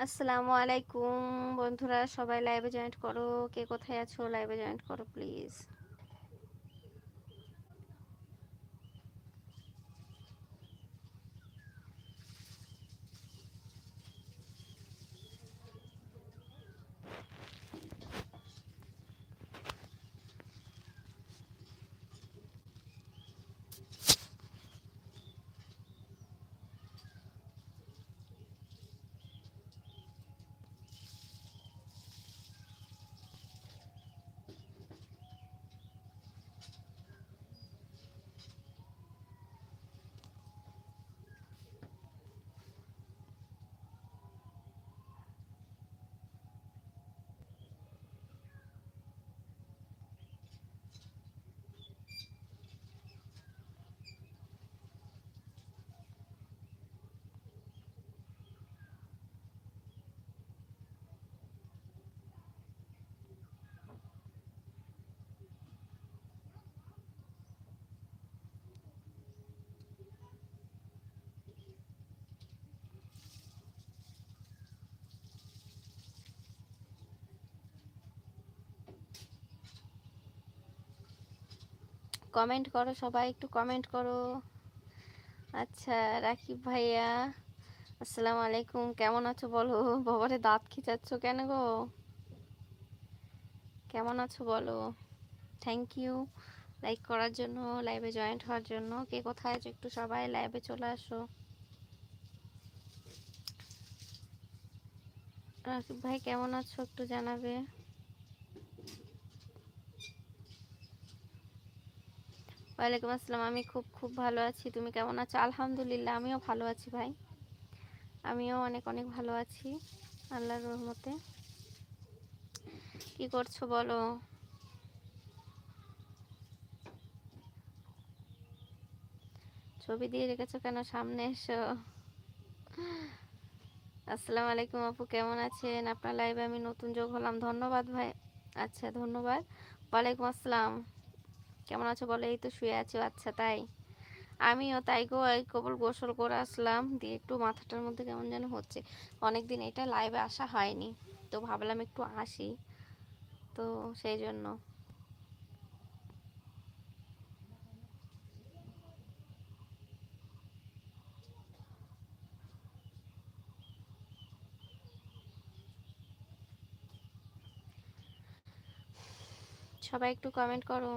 আসসালামু আলাইকুম বন্ধুরা, সবাই লাইভে জয়েন্ট করো। কে কোথায় আছো লাইভে জয়েন্ট করো প্লিজ। কমেন্ট করো সবাই, একটু কমেন্ট করো। আচ্ছা, রাকিব ভাইয়া আসসালামু আলাইকুম, কেমন আছো বলো। বাবারে দাঁত খিচাচ্ছ কেন গো? কেমন আছো বলো। থ্যাংক ইউ লাইক করার জন্য, লাইভে জয়েন্ট হওয়ার জন্য। কে কোথায় আছো একটু সবাই লাইভে চলে আসো। রাকিব ভাই কেমন আছো একটু জানাবে। ওয়ালাইকুম আসসালাম, আমি খুব খুব ভালো আছি। তুমি কেমন আছো? আলহামদুলিল্লাহ, আমিও ভালো আছি ভাই। আমিও অনেক অনেক ভালো আছি আল্লাহর রহমতে। কি করছো বলো। ছবি দিয়ে রেখেছো কেন? সামনে এসো। আসসালামু আলাইকুম আপু, কেমন আছেন? আপনার লাইভে আমি নতুন যোগ হলাম, ধন্যবাদ ভাই। আচ্ছা ধন্যবাদ। ওয়ালাইকুম আসসালাম, কেমন আছো বলো। এই তো শুয়ে আছো, আচ্ছা তাই। আমিও তাই গো, এই কেবল গোসল করে আসলাম, দিয়ে একটু মাথাটার মধ্যে কেমন যেন হচ্ছে। অনেকদিন এটা লাইভে আসা হয়নি, তো ভাবলাম একটু আসি, তো সেই জন্য। সবাই একটু কমেন্ট করো।